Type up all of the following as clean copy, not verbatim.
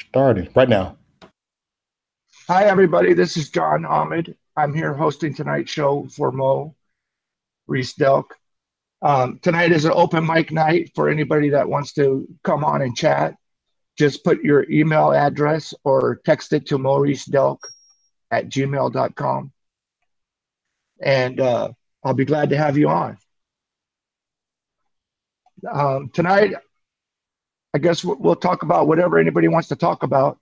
Started right now. Hi, everybody. This is John Ahmed. I'm here hosting tonight's show for Mo Reese Delk. Tonight is an open mic night for anybody that wants to come on and chat. Just put your email address or text it to mauricedelk@gmail.com. And I'll be glad to have you on. Tonight, I guess we'll talk about whatever anybody wants to talk about.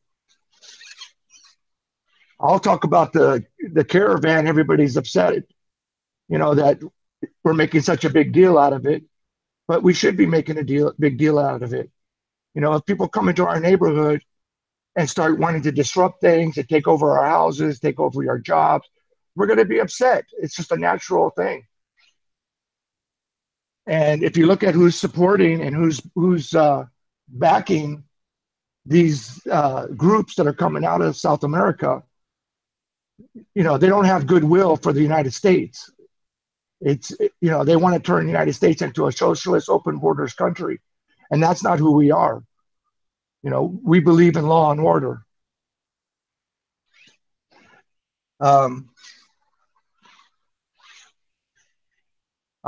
I'll talk about the caravan. Everybody's upset, that we're making such a big deal out of it, but we should be making big deal out of it. If people come into our neighborhood and start wanting to disrupt things and take over our houses, take over our jobs, we're going to be upset. It's just a natural thing. And if you look at who's supporting and who's backing these groups that are coming out of South America, they don't have goodwill for the United States. They want to turn the United States into a socialist, open borders country, and that's not who we are. We believe in law and order. I'm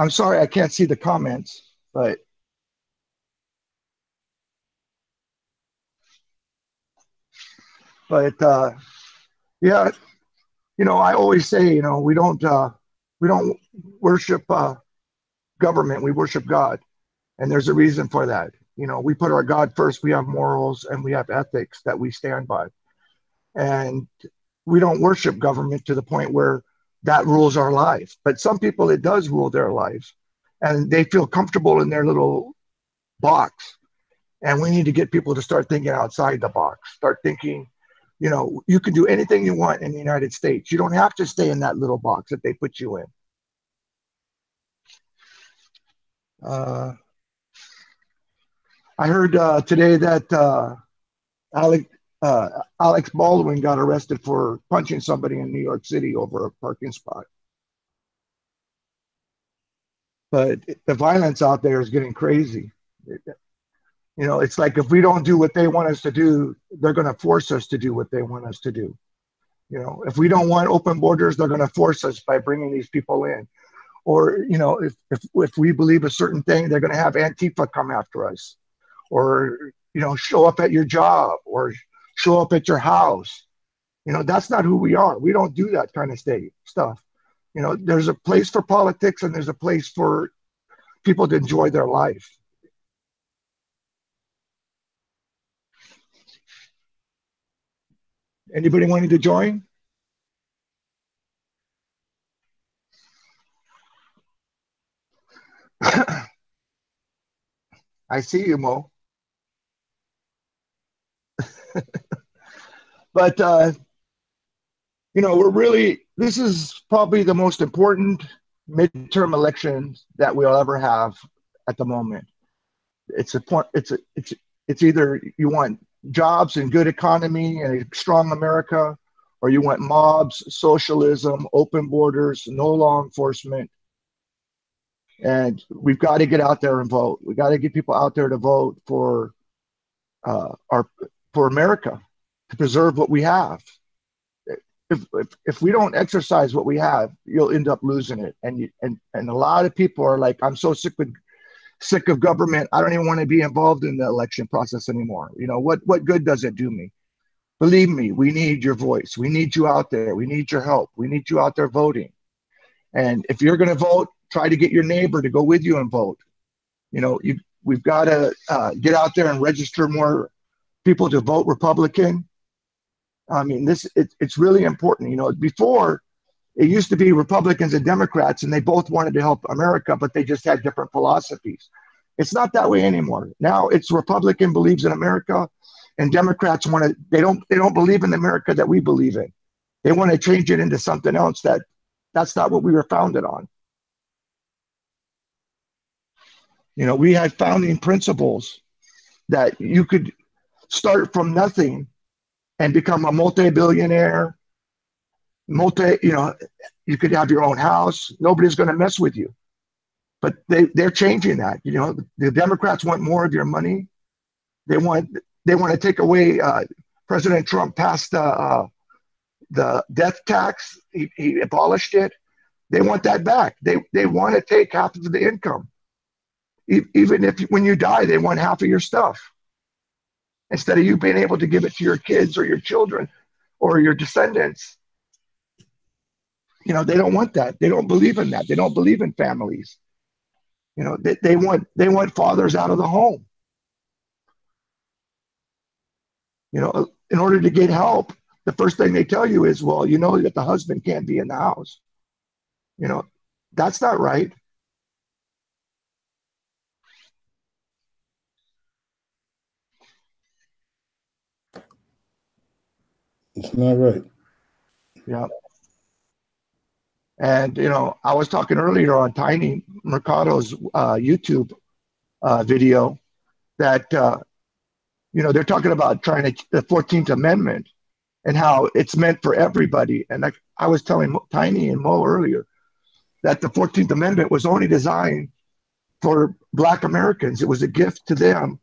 sorry I can't see the comments, but yeah, I always say, we don't worship government, we worship God, and there's a reason for that. We put our God first. We have morals and we have ethics that we stand by, and we don't worship government to the point where that rules our life. But some people, it does rule their lives, and they feel comfortable in their little box. And we need to get people to start thinking outside the box. Start thinking, you can do anything you want in the United States. You don't have to stay in that little box that they put you in. I heard today that Alex Baldwin got arrested for punching somebody in New York City over a parking spot. But the violence out there is getting crazy. It's like if we don't do what they want us to do, they're going to force us to do what they want us to do. If we don't want open borders, they're going to force us by bringing these people in. Or, if we believe a certain thing, they're going to have Antifa come after us. Or, show up at your job or show up at your house. That's not who we are. We don't do that kind of stuff. There's a place for politics and there's a place for people to enjoy their life. Anybody wanting to join? I see you, Mo. But, this is probably the most important midterm elections that we'll ever have at the moment. It's either you want jobs and good economy and a strong America, or you want mobs, socialism, open borders, no law enforcement. And we've got to get out there and vote. We got to get people out there to vote for for America, to preserve what we have. If we don't exercise what we have, you'll end up losing it. And a lot of people are like, I'm so sick of government. I don't even want to be involved in the election process anymore. What good does it do me? Believe me, we need your voice. We need you out there. We need your help. We need you out there voting. And if you're going to vote, try to get your neighbor to go with you and vote. We've got to get out there and register more people to vote Republican. I mean, it's really important. Before, it used to be Republicans and Democrats, and they both wanted to help America, but they just had different philosophies. It's not that way anymore. Now it's Republican believes in America, and Democrats they don't believe in the America that we believe in. They want to change it into something else that's not what we were founded on. We had founding principles that you could start from nothing and become a multi-billionaire. You could have your own house. Nobody's going to mess with you. But they're changing that. The Democrats want more of your money. They want to take away President Trump passed the death tax. He abolished it. They want that back. They want to take half of the income. Even if when you die, they want half of your stuff. Instead of you being able to give it to your kids or your children or your descendants. You know, they don't want that. They don't believe in that. They don't believe in families. You know, they want fathers out of the home. You know, in order to get help, the first thing they tell you is, well, you know that the husband can't be in the house. You know, that's not right. It's not right. Yeah. And, you know, I was talking earlier on Tiny Mercado's YouTube video that, you know, they're talking about trying to, the 14th Amendment and how it's meant for everybody. And I was telling Tiny and Mo earlier that the 14th Amendment was only designed for Black Americans. It was a gift to them,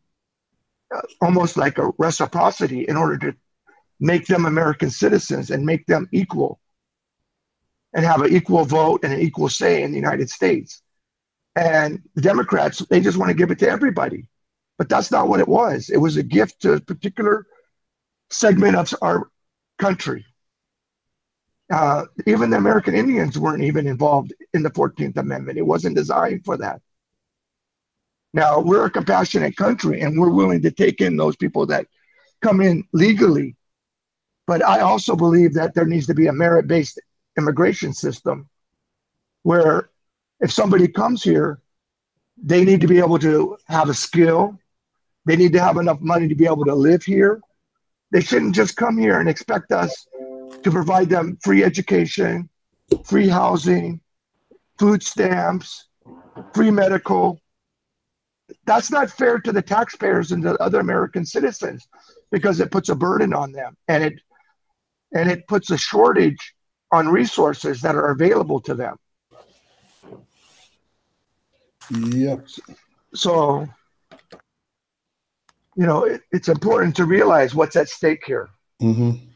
almost like a reciprocity in order to make them American citizens and make them equal and have an equal vote and an equal say in the United States. And the Democrats, they just want to give it to everybody. But that's not what it was. It was a gift to a particular segment of our country. Even the American Indians weren't even involved in the 14th Amendment. It wasn't designed for that. Now, we're a compassionate country and we're willing to take in those people that come in legally. But I also believe that there needs to be a merit-based immigration system where if somebody comes here, they need to be able to have a skill. They need to have enough money to be able to live here. They shouldn't just come here and expect us to provide them free education, free housing, food stamps, free medical. That's not fair to the taxpayers and the other American citizens because it puts a burden on them and it puts a shortage on resources that are available to them. Yep. So, you know, it's important to realize what's at stake here. Mm-hmm.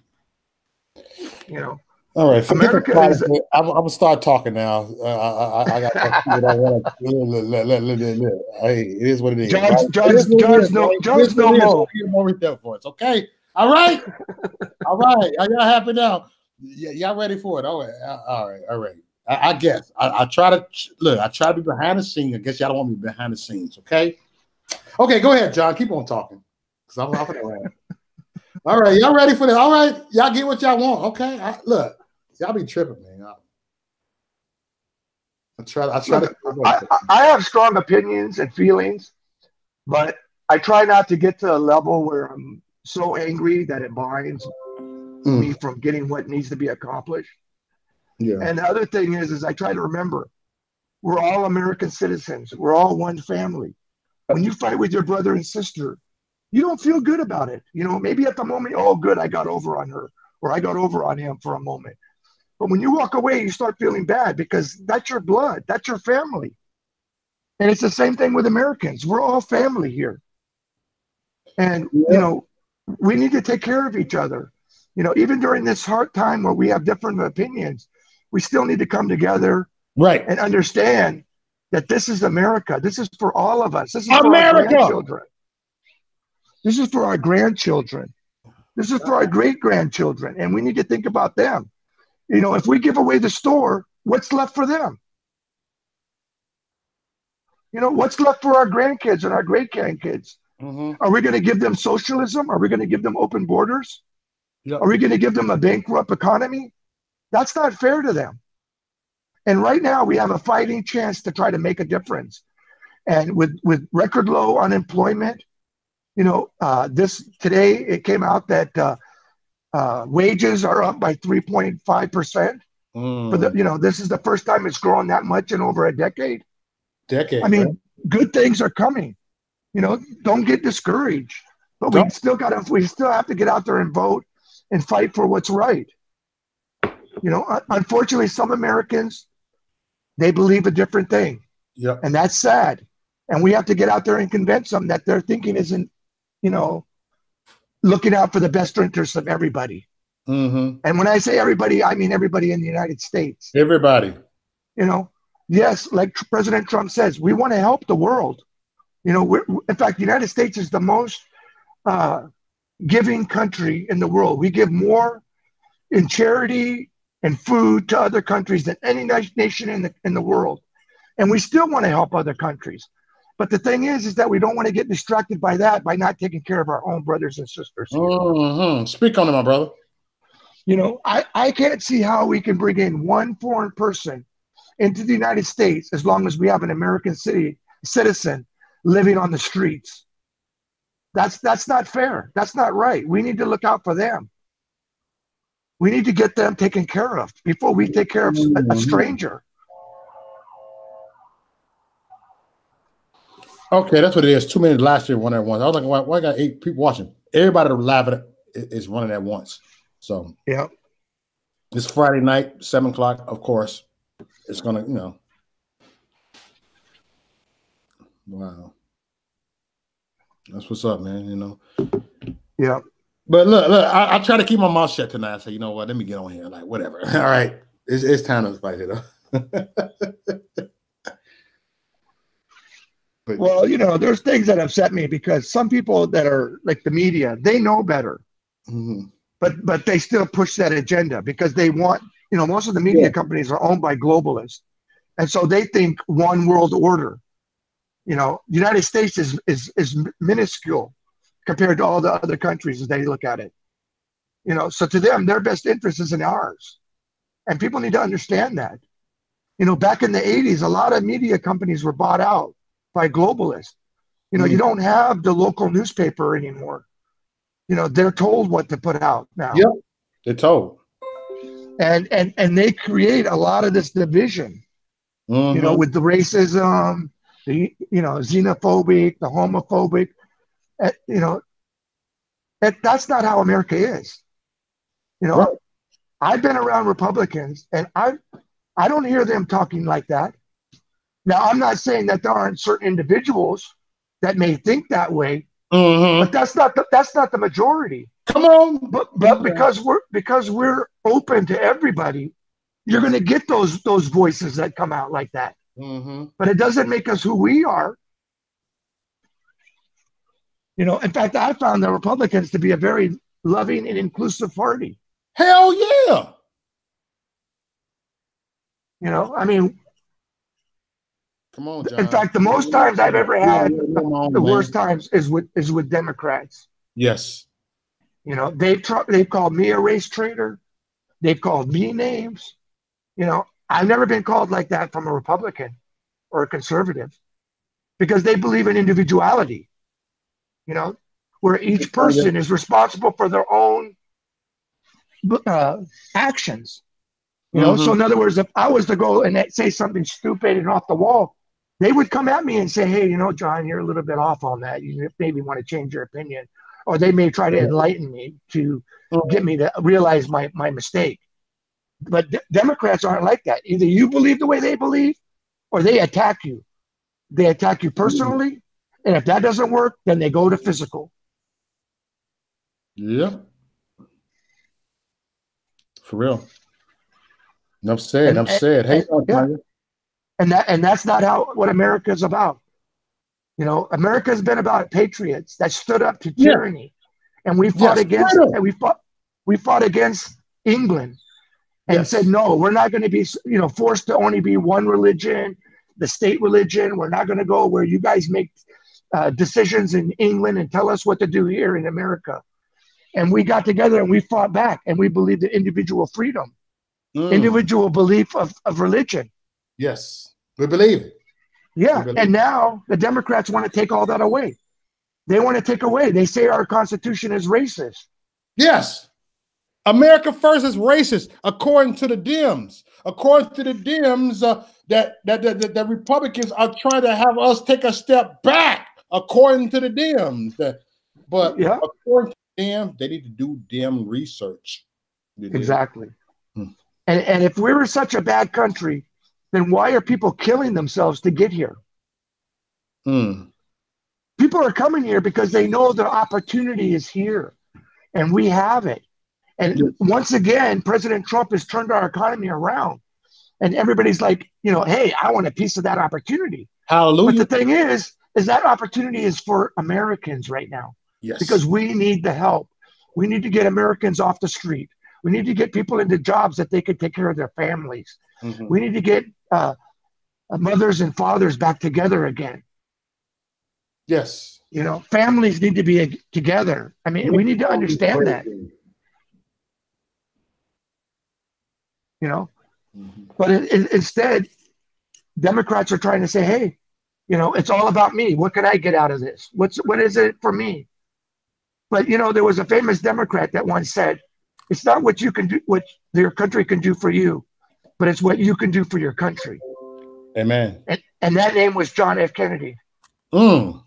You know, all right. America is. I'm gonna start talking now. I got what I want. Hey, it is what it is. John's no more. Okay. All right. All right. Are y'all happy now? Y'all ready for it? All right. I guess I try to look. I try to be behind the scenes. I guess y'all don't want me behind the scenes. Okay. Okay. Go ahead, John. Keep on talking. Cause I'm off around. All right. Y'all ready for this? All right. Y'all get what y'all want. Okay. Look. Y'all be tripping, man. I have strong opinions and feelings, but I try not to get to a level where I'm so angry that it blinds me from getting what needs to be accomplished. Yeah. And the other thing is I try to remember we're all American citizens. We're all one family. When you fight with your brother and sister, you don't feel good about it. You know, maybe at the moment, oh, good, I got over on her or I got over on him for a moment. But when you walk away, you start feeling bad because that's your blood. That's your family. And it's the same thing with Americans. We're all family here. And, you know, we need to take care of each other. You know, even during this hard time where we have different opinions, we still need to come together and understand that this is America. This is for all of us. This is for our grandchildren. This is for our grandchildren. This is for our great-grandchildren. And we need to think about them. You know, if we give away the store, what's left for them? You know, what's left for our grandkids and our great-grandkids? Mm-hmm. Are we going to give them socialism? Are we going to give them open borders? Yep. Are we going to give them a bankrupt economy? That's not fair to them. And right now we have a fighting chance to try to make a difference. And with record low unemployment, you know, today it came out that wages are up by 3.5%. For the, you know, this is the first time it's grown that much in over a decade. I mean, good things are coming. You know, don't get discouraged. But we still have to get out there and vote and fight for what's right. You know, unfortunately, some Americans, they believe a different thing. Yeah. And that's sad. And we have to get out there and convince them that their thinking isn't, you know, looking out for the best interests of everybody. Mm-hmm. And when I say everybody, I mean everybody in the United States. Everybody. You know, yes, like President Trump says, we want to help the world. You know, in fact, the United States is the most giving country in the world. We give more in charity and food to other countries than any nation in the world. And we still want to help other countries. But the thing is that we don't want to get distracted by that, by not taking care of our own brothers and sisters. Mm-hmm. Speak on it, my brother. You know, I can't see how we can bring in one foreign person into the United States as long as we have an American citizen living on the streets. That's not fair. That's not right. We need to look out for them. We need to get them taken care of before we take care of a stranger. Okay, that's what it is. 2 minutes last year, one at once. I was like, why I got 8 people watching? Everybody live is running at once. So yeah, this Friday night, 7 o'clock, of course. It's gonna, you know. Wow. That's what's up, man. You know. Yeah. But look, I try to keep my mouth shut tonight. I say, you know what? Let me get on here. Like, whatever. All right. It's time to fight it up. But, well, you know, there's things that upset me because some people that are like the media, they know better. Mm-hmm. But they still push that agenda because they want, you know, most of the media companies are owned by globalists. And so they think one world order. You know, the United States is minuscule compared to all the other countries as they look at it. You know, so to them, their best interest is in ours. And people need to understand that. You know, back in the 80s, a lot of media companies were bought out by globalists. You know, you don't have the local newspaper anymore. You know, they're told what to put out now. Yep, they're told. And they create a lot of this division, you know, with the racism, the, you know, xenophobic, the homophobic, you know, that's not how America is. You know, right. I've been around Republicans and I don't hear them talking like that. Now, I'm not saying that there aren't certain individuals that may think that way, but that's not the majority. Come on. But because we're open to everybody, you're going to get those voices that come out like that. But it doesn't make us who we are. You know, in fact, I found the Republicans to be a very loving and inclusive party. Hell yeah. You know, I mean, come on, John. In fact, the most times I've ever had, the worst times is with Democrats. Yes. You know, they've called me a race traitor. They've called me names. You know, I've never been called like that from a Republican or a conservative because they believe in individuality, you know, where each person is responsible for their own actions. You know, so in other words, if I was to go and say something stupid and off the wall, they would come at me and say, hey, you know, John, you're a little bit off on that. You maybe want to change your opinion. Or they may try to enlighten me to get me to realize my mistake. But Democrats aren't like that. Either you believe the way they believe or they attack you. They attack you personally. And if that doesn't work, then they go to physical. Yeah. For real. Enough said. Enough said. Hey, and that's not what America is about. You know, America has been about patriots that stood up to tyranny, and we fought against it. And we fought against England, and said no, we're not going to be, you know, forced to only be one religion, the state religion. We're not going to go where you guys make decisions in England and tell us what to do here in America. And we got together and we fought back, and we believed in individual freedom, individual belief of religion. Yes, we believe it. Yeah, and now the Democrats want to take all that away. They want to take away. They say our Constitution is racist. Yes. America First is racist, according to the Dems. According to the Dems, that the Republicans are trying to have us take a step back, according to the Dems. But according to them, they need to do Dem research. Exactly. And if we were such a bad country, then why are people killing themselves to get here? People are coming here because they know the opportunity is here. and we have it. And Yes. once again, President Trump has turned our economy around. And everybody's like, hey, I want a piece of that opportunity. But Hallelujah. the thing is that opportunity is for Americans right now. Yes. Because we need the help. We need to get Americans off the street. We need to get people into jobs that they can take care of their families. Mm-hmm. We need to get mothers and fathers back together again. Yes. Families need to be together. I mean, we need to understand that. Mm-hmm. But instead, Democrats are trying to say, hey, it's all about me. What can I get out of this? What is it for me? But there was a famous Democrat that once said, it's not what you can do, what your country can do for you, but it's what you can do for your country. Amen. And that name was John F. Kennedy. You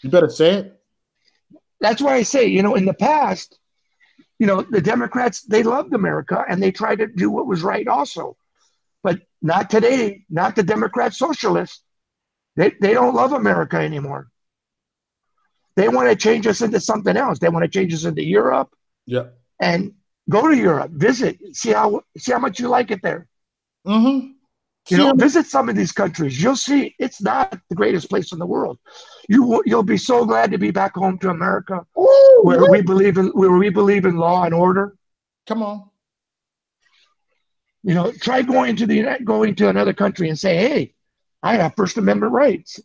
better say it. That's why I say, in the past, the Democrats, they loved America and they tried to do what was right also. But not today, not the Democrat socialists. They don't love America anymore. They want to change us into something else. They want to change us into Europe. Yeah. And go to Europe, visit, see how much you like it there. Mm-hmm. Visit some of these countries. You'll see it's not the greatest place in the world. You'll be so glad to be back home to America, where we believe in law and order. Come on. Try going to another country and say, hey, I have First Amendment rights.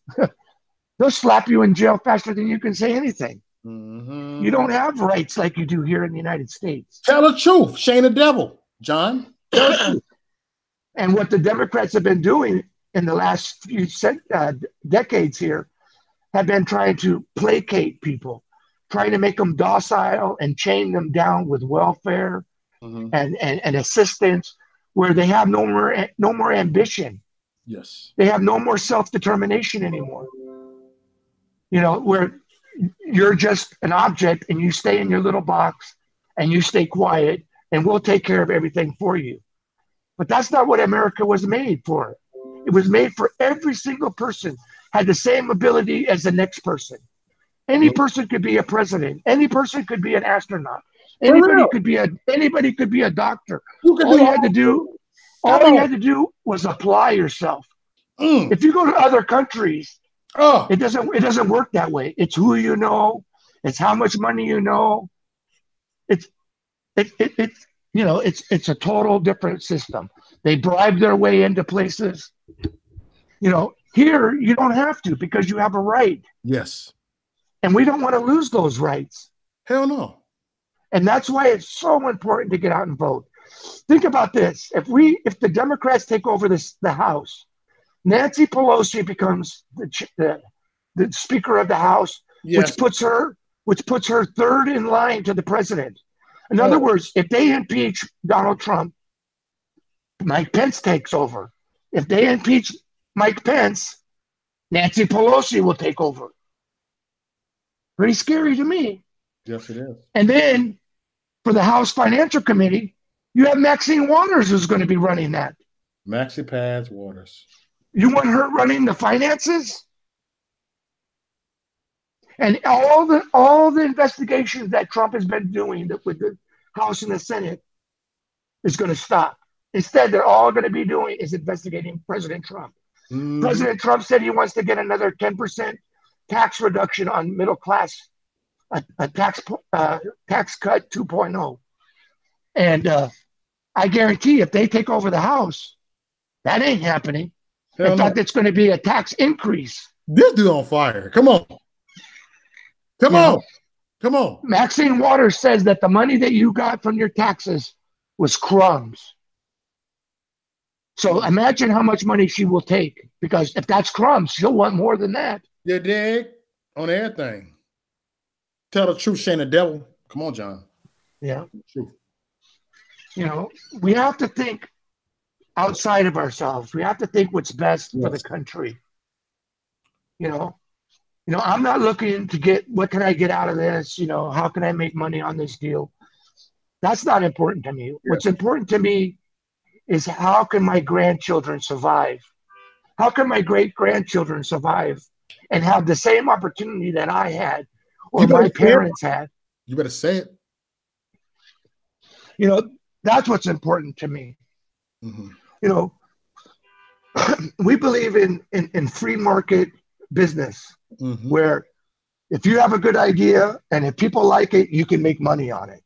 They'll slap you in jail faster than you can say anything. Mm-hmm. You don't have rights like you do here in the United States. Tell the truth. Shane the devil, John. And what the Democrats have been doing in the last few decades here have been trying to placate people, trying to make them docile and chain them down with welfare and assistance, where they have no more ambition. Yes. They have no more self-determination anymore. Where you're just an object and you stay in your little box and you stay quiet and we'll take care of everything for you. But that's not what America was made for. It was made for every single person had the same ability as the next person. Any person could be a president. Any person could be an astronaut. Anybody could be a doctor. All you had to do was apply yourself. If you go to other countries, it doesn't work that way. It's who you know. It's how much money you know. It's a total different system. They bribe their way into places. Here you don't have to because you have a right. Yes. And we don't want to lose those rights. Hell no. And that's why it's so important to get out and vote. Think about this. If the Democrats take over the House, Nancy Pelosi becomes the Speaker of the House, yes. which puts her third in line to the president. In other words, if they impeach Donald Trump, Mike Pence takes over. If they impeach Mike Pence, Nancy Pelosi will take over. Pretty scary to me. Yes, it is. And then for the House Financial Committee, you have Maxine Waters who's going to be running that. Maxie Pads Waters. You want her running the finances? And all the investigations that Trump has been doing with the House and the Senate is going to stop. Instead, they're all going to be doing is investigating President Trump. President Trump said he wants to get another 10% tax reduction on middle class, a tax cut 2.0. And I guarantee if they take over the House, that ain't happening. In fact, it's going to be a tax increase. This dude on fire. Come on. Come on. Maxine Waters says that the money that you got from your taxes was crumbs. So imagine how much money she will take, because if that's crumbs, she'll want more than that. You dig? On everything. Tell the truth, Shane the devil. Come on, John. Yeah. Truth. We have to think outside of ourselves. We have to think what's best for the country. I'm not looking to get, what can I get out of this? How can I make money on this deal? That's not important to me. Yeah. What's important to me is how can my grandchildren survive? How can my great-grandchildren survive and have the same opportunity that I had or my parents had. You better say it. You know, that's what's important to me. Mm-hmm. You know, we believe in free market business, Mm-hmm. where if you have a good idea and if people like it, you can make money on it.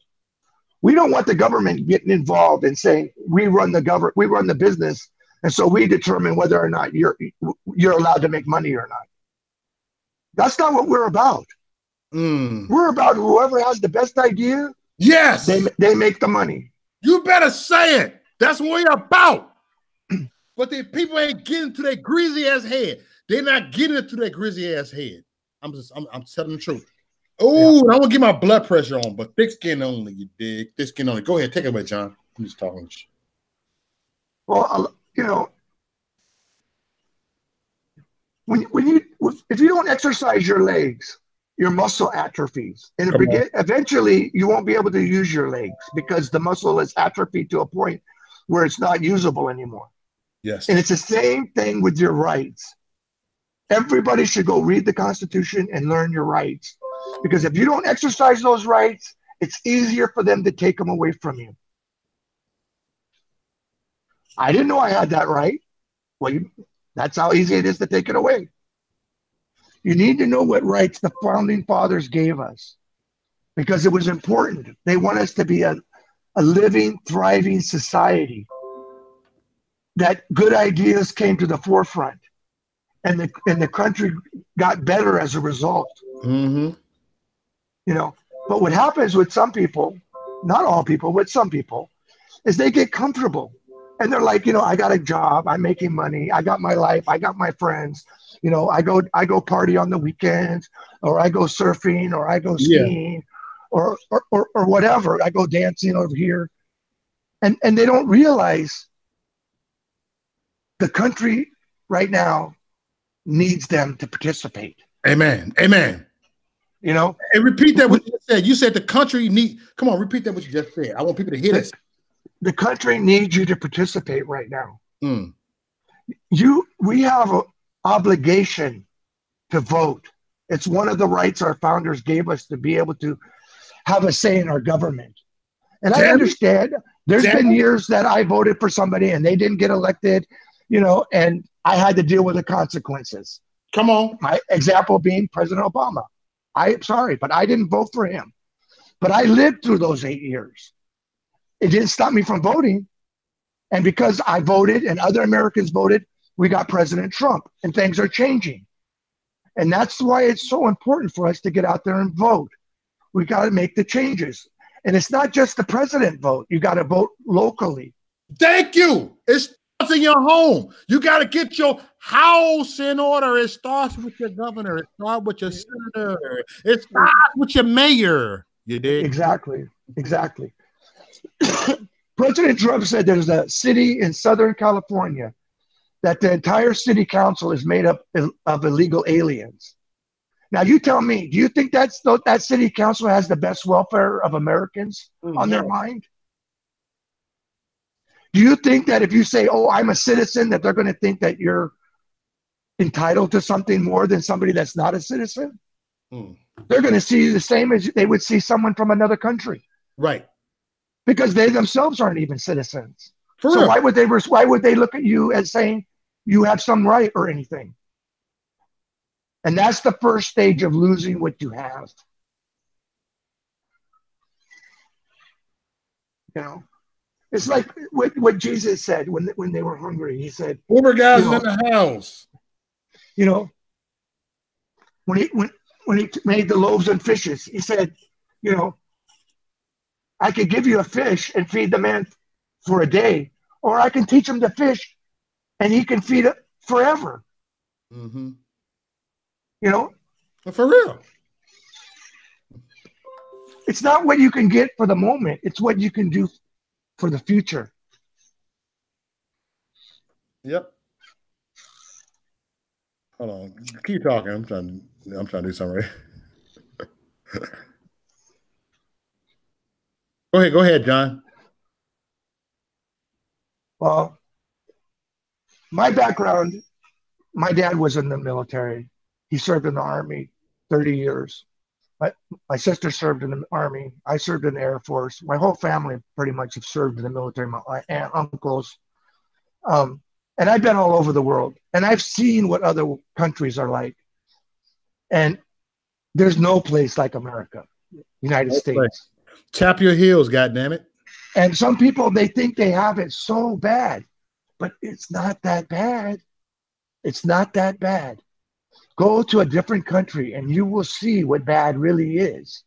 We don't want the government getting involved and saying we run the business, and so we determine whether or not you're allowed to make money or not. That's not what we're about. We're about whoever has the best idea. Yes, they make the money. You better say it. That's what we're about. But the people ain't getting to their greasy ass head. They're not getting it to their greasy ass head. I'm telling the truth. Oh, yeah. I want to get my blood pressure on, but thick skin only, you dig? Thick skin only. Go ahead, take it away, John. I'm just talking shit. Well, you know, if you don't exercise your legs, your muscle atrophies, and eventually you won't be able to use your legs because the muscle is atrophied to a point where it's not usable anymore. Yes. And it's the same thing with your rights. Everybody should go read the Constitution and learn your rights, because if you don't exercise those rights, it's easier for them to take them away from you. I didn't know I had that right. Well, that's how easy it is to take it away. You need to know what rights the founding fathers gave us, because it was important. They want us to be a living, thriving society, that good ideas came to the forefront, and the country got better as a result. Mm-hmm. You know, but what happens with some people, not all people, with some people, is they get comfortable. And they're like, you know, I got a job, I'm making money, I got my life, I got my friends. You know, I go party on the weekends, or I go surfing, or I go skiing, or whatever. I go dancing over here. And they don't realize the country right now needs them to participate. Amen. Amen. You know? And repeat that what you just said. You said the country come on, repeat that what you just said. I want people to hear this. The country needs you to participate right now. Mm. We have an obligation to vote. It's one of the rights our founders gave us, to be able to have a say in our government. And I understand there's been years that I voted for somebody and they didn't get elected, you know, and I had to deal with the consequences. Come on. My example being President Obama. I'm sorry, but I didn't vote for him. But I lived through those 8 years. It didn't stop me from voting. And because I voted and other Americans voted, we got President Trump, and things are changing. And that's why it's so important for us to get out there and vote. We got to make the changes. And it's not just the president vote. You got to vote locally. Thank you. It starts in your home. You got to get your house in order. It starts with your governor. It starts with your senator. It starts with your mayor. You dig? Exactly. Exactly. President Trump said there's a city in Southern California that the entire city council is made up of illegal aliens. Now, you tell me, do you think that city council has the best welfare of Americans on their mind? Do you think that if you say, oh, I'm a citizen, that they're going to think that you're entitled to something more than somebody that's not a citizen? They're going to see you the same as they would see someone from another country. Right. Because they themselves aren't even citizens. For so real. why would they look at you as saying you have some right or anything? And that's the first stage of losing what you have. You know, it's like what Jesus said when they were hungry. He said, Uber guys in the house. You know, when he made the loaves and fishes, he said, you know, I could give you a fish and feed the man for a day, or I can teach him to fish and he can feed it forever. Mm-hmm. You know? For real. It's not what you can get for the moment. It's what you can do for the future. Yep. Hold on. Keep talking. I'm trying to do something right. Go ahead, John. Well, my background, my dad was in the military. He served in the Army 30 years. My sister served in the Army. I served in the Air Force. My whole family pretty much have served in the military. My aunt, uncles, and I've been all over the world, and I've seen what other countries are like. And there's no place like America, United States. Tap your heels, goddammit. And some people, they think they have it so bad, but it's not that bad. It's not that bad. Go to a different country and you will see what bad really is.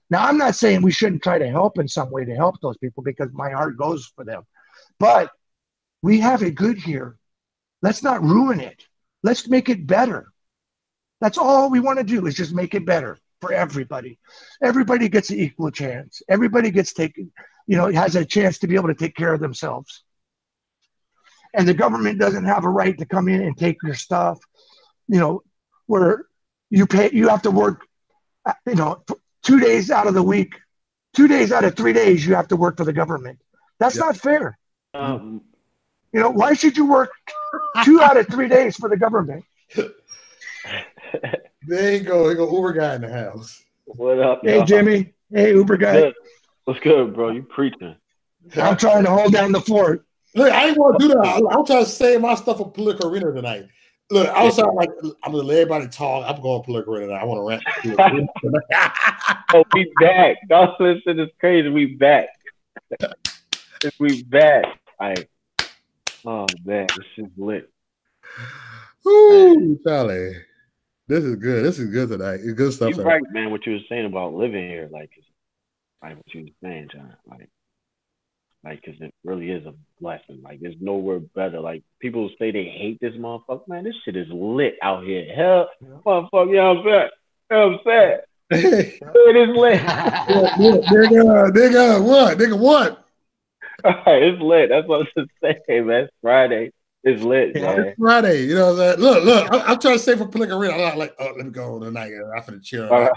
Now, I'm not saying we shouldn't try to help in some way to help those people, because my heart goes for them. But we have it good here. Let's not ruin it. Let's make it better. That's all we want to do, is just make it better for everybody. Everybody gets an equal chance. Everybody gets taken, has a chance to be able to take care of themselves. And the government doesn't have a right to come in and take your stuff, where you have to work, 2 days out of the week, 2 days out of 3 days, you have to work for the government. That's not fair. Why should you work 2 out of 3 days for the government? There you go. There go Uber guy in the house. What up, Hey, y'all? Jimmy. Hey, Uber guy. Good. What's good, bro? You preaching. I'm trying to hold down the fort. Look, I ain't want to do that. I'm trying to save my stuff for political arena tonight. Look, I was like, I'm gonna let everybody talk. I'm going political arena. I want to rant. Oh, we back. Y'all listen, it's crazy. We back. We back. Oh man, this is lit. Ooh, Charlie. This is good. This is good tonight. It's good stuff. You're right, man. What you were saying about living here, like what you were saying, John, because it really is a blessing. Like, there's nowhere better. Like, people say they hate this motherfucker, man. This shit is lit out here. Hell, motherfucker, you know what I'm saying? It is lit. Nigga, what? Nigga, what? All right, it's lit. That's what I was saying, man. It's Friday. It's lit, man. It's Friday. You know what I'm saying? Look, I'm trying to save for political arena. I'm not like, oh, let me go tonight. I'm finna chill. Right.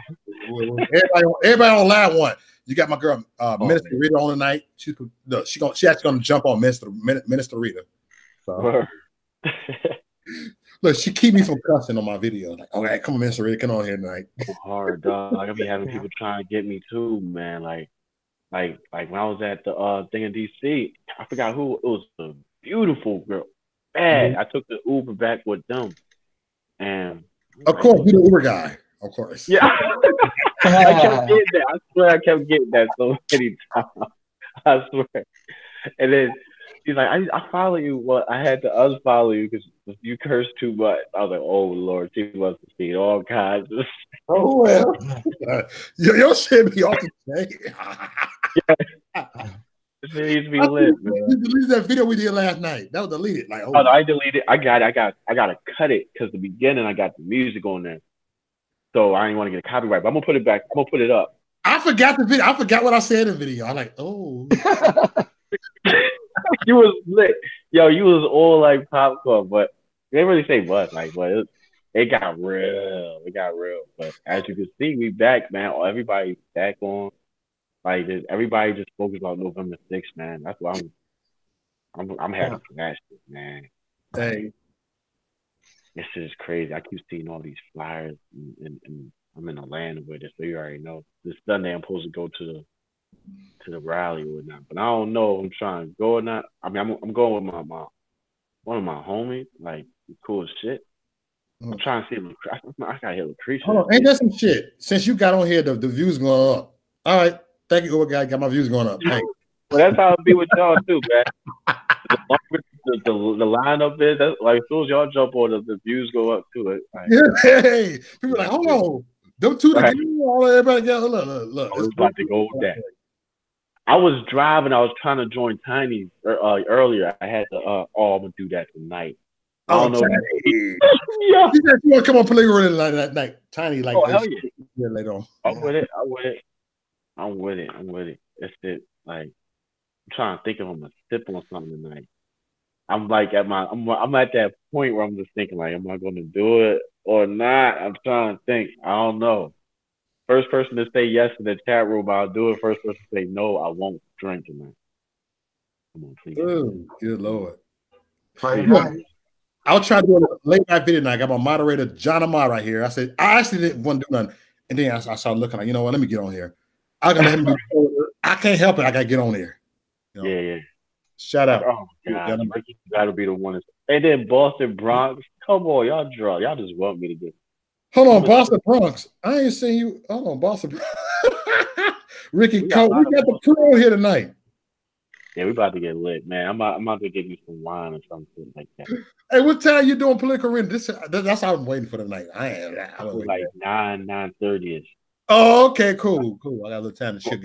Everybody on line one. You got my girl, Minister Rita, on tonight. She actually gonna jump on Minister Rita. So. Look, she keep me from cussing on my video. Like, okay, come on, Minister Rita, come on here tonight. Hard, dog. I be having people trying to get me too, man. Like when I was at the thing in DC, I forgot who it was. A beautiful girl. Bad. I took the Uber back with them, and of course, you're the Uber guy. Of course. Yeah. I kept getting that. I swear I kept getting that so many times. I swear. And then she's like, I follow you. Well, I had to unfollow you because you cursed too much. I was like, oh, Lord. She must have seen all kinds of stuff. Oh, well. Your shit be off the chain. It needs to be lit, man. You deleted that video we did last night. That was deleted. Like, oh no, I deleted it. I gotta cut it because the beginning I got the music on there. So I didn't want to get a copyright, but I'm gonna put it back. I'm gonna put it up. I forgot the video. I forgot what I said in the video. I'm like, oh. You was lit. Yo, you was all like popcorn, but they didn't really say what. Like, but it got real. It got real. But as you can see, we back, man. Everybody's back on. Like, everybody just focused on November 6th, man. That's why I'm happy for that shit, man. Hey. This shit is crazy. I keep seeing all these flyers, and I'm in Atlanta with it, so you already know. This Sunday I'm supposed to go to the rally or whatnot, but I don't know if I'm trying to go or not. I mean, I'm going with my one of my homies, like, cool as shit. I'm trying to see I gotta hear Lucretia. Hold on, ain't that some shit? Since you got on here, the views going up. All right, thank you, Uber guy. Got my views going up. Hey. Well, that's how it be with y'all too, man. The lineup is like, as soon as y'all jump on, the views go up too. Like, yeah, hey, people are like, hold on, them two together, all everybody together. Look. It's about to go with that. I was driving. I was trying to join Tiny earlier. I had to. I'm gonna do that tonight. I don't know. Yeah, you want to come on Playground like that night. Tiny like hell yeah. Yeah, later on. I'm with it. It's it. Like, I'm trying to think if I'm gonna sip on something tonight. I'm like I'm at that point where I'm just thinking, like, am I gonna do it or not? I'm trying to think. I don't know. First person to say yes in the chat room, I'll do it. First person to say no, I won't drink tonight. Come on, please. Ooh, good Lord. Right. I'll try to do a late night video tonight. I got my moderator, John Amar, right here. I said, I actually didn't want to do nothing. And then I started looking like, you know what? Let me get on here. I can't help it. I gotta get on there. You know? Yeah. Shout out. Oh God, Ricky gotta be the one. And then Boston Bronx. Come on, y'all draw. Y'all just want me to get. Hold on, Boston Bronx. I ain't seen you. Hold on, Boston. Ricky Cole. We got the crew on here tonight. Yeah, we about to get lit, man. I'm about to get you some wine or something like that. Hey, what time you doing political arena? That's how I'm waiting for the night. I was like 9:30ish. Oh, okay, cool. I got a little time to shit.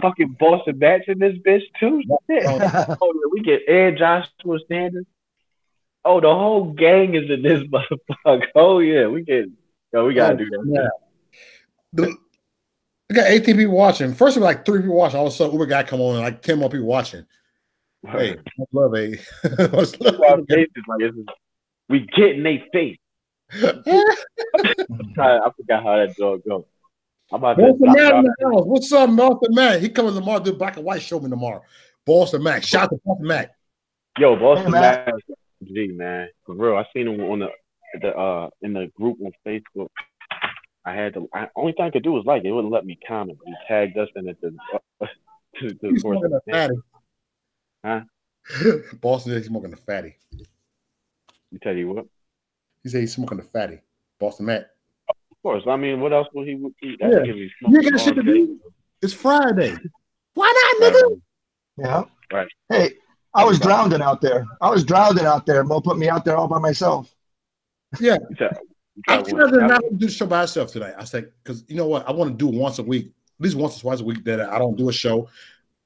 Fucking Boston Matt's in this bitch too. Oh yeah, we get Ed Joshua Sanders. Oh, the whole gang is in this motherfucker. Oh yeah, we gotta do that. Yeah. I got 18 people watching. First, it was like 3 people watching. All of a sudden, Uber guy come on and like 10 more people watching. Hey, I love A. We get in their face. I forgot how that dog goes. Boston Matt in the house. What's up, Boston Matt? He coming tomorrow. Do black and white show me tomorrow. Boston Matt. Shout out to Boston Matt. Yo, Boston Matt. G man, for real. I seen him on the in the group on Facebook. Only thing I could do was like it wouldn't let me comment. He tagged us in it. He's smoking a fatty. Huh? Boston is smoking a fatty. You tell you what? He said he's smoking a fatty. Boston Matt. Of course. I mean, what else would he eat? Yeah. You got shit to do. It's Friday. Why not, nigga? Yeah. Right. Hey, I was drowning out there. Mo put me out there all by myself. Yeah. I'm trying to not do the show by myself today. I said, because you know what? I want to do it once a week, at least once or twice a week that I don't do a show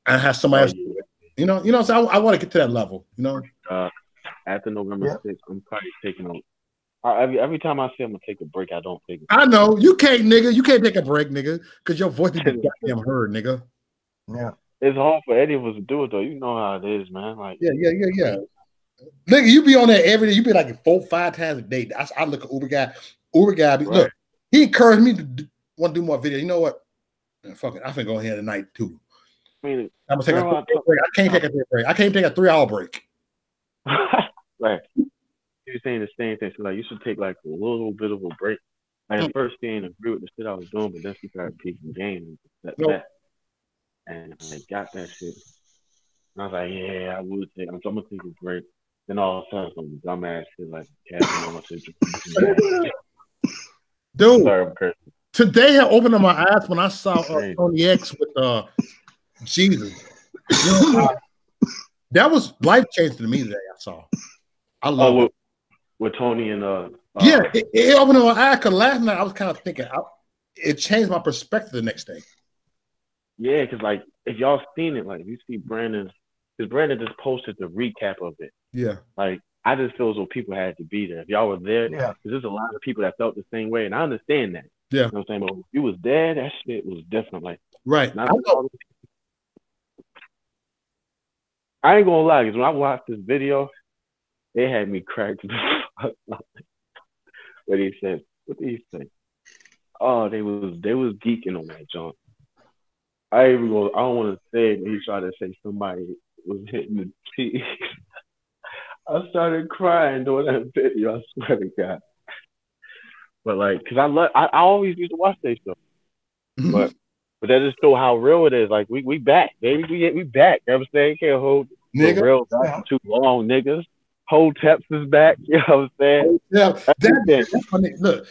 and have somebody else. You know, so I want to get to that level, you know. After November 6th, I'm probably taking every time I say I'm gonna take a break, I don't take a break. I know. You can't, nigga. You can't take a break, nigga, because your voice is goddamn heard, nigga. Yeah. It's hard for any of us to do it though. You know how it is, man. Like yeah. Nigga, you be on there every day. You be like 4-5 times a day. I look at Uber guy. Right. Look, he encouraged me to want to do more videos. You know what? Fuck it. I'm finna go ahead tonight too. I mean, I'm gonna take a break. I can't take a break. I can't take a 3-hour break. Right. You're saying the same thing. So like you should take like a little bit of a break. Like at first he didn't agree with the shit I was doing, but then she started peeking game and I got that shit. And I was like, yeah, I would take. I'm gonna take a break. Then all of a sudden, some dumbass shit like casting on my sister. Dude, sorry, today I opened up my eyes when I saw Tony X with Jesus. You know, that was life changing to me today. I saw. I love it. With Tony and yeah, it opened up my eyes because last night I was kind of thinking. It changed my perspective the next day. Yeah, because like if y'all seen it, like you see Brandon, because Brandon just posted the recap of it. Yeah. Like I just feel as though people had to be there. If y'all were there, because there's a lot of people that felt the same way, and I understand that. Yeah. You know what I'm saying? But if you was there, that shit was different. Like right. I ain't gonna lie, because when I watched this video, they had me cracked the fuck up. What he said? What did he say? Oh, they was geeking on that John. I don't want to say it, but he tried to say somebody was hitting the teeth. I started crying during that video. I swear to God. But like, cause I always used to watch that show. But that just show how real it is. Like we back, baby. We back. You know what I'm saying? Can't hold the real back too long, niggas. Whole Teps is back. You know what I'm saying? Yeah. That's funny. Look,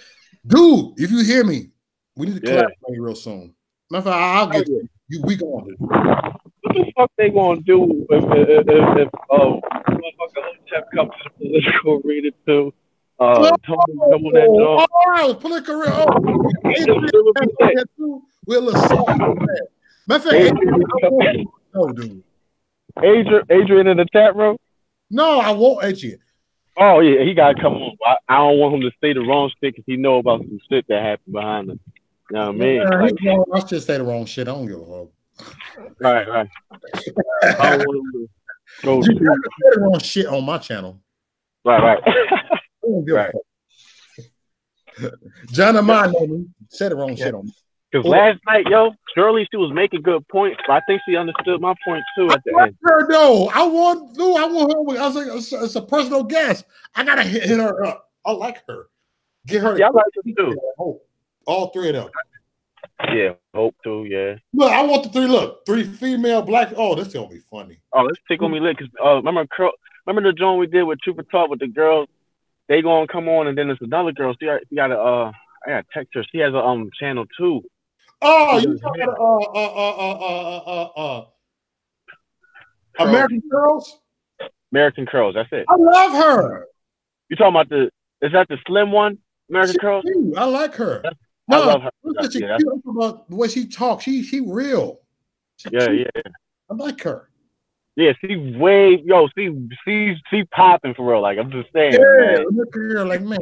dude, if you hear me, we need to collaborate real soon. Matter of fact, I'll get you. We going to. What the fuck they gonna do if Tep comes to the political arena too? Political arena. We'll no, dude. Adrian in the chat room? No, I won't Adrian. Oh yeah, he gotta come on. I don't want him to say the wrong shit because he know about some shit that happened behind him. You know what I mean? I should say the wrong shit. I don't give a fuck. Right. I don't want him to go say the wrong shit on my channel. Right. I don't give a fuck. John Amon said the wrong shit on me. Because last night, Shirley, she was making good points, but I think she understood my point too at the end. Her, no, I want her. I was like, it's a personal guest. I gotta hit her up. I like her. Get her. Yeah, I like her too. All three of them. Yeah, Hope too. Yeah. Look, I want the three. Look, three female black. Oh, this gonna be funny. Oh, let's tickle me lit. Cause remember the joint we did with Trooper Talk with the girls. They gonna come on, and then there's another girl. She got a I gotta text her. She has a channel too. Oh, you talking American Girls? American Curls. That's it. I love her. You talking about is that the slim one? American Curls? I like her. I love her. She cute. I'm talking about the way she talks. She real. Yeah. I like her. Yeah, she popping for real. Like I'm just saying, yeah, man. Look at her, like man.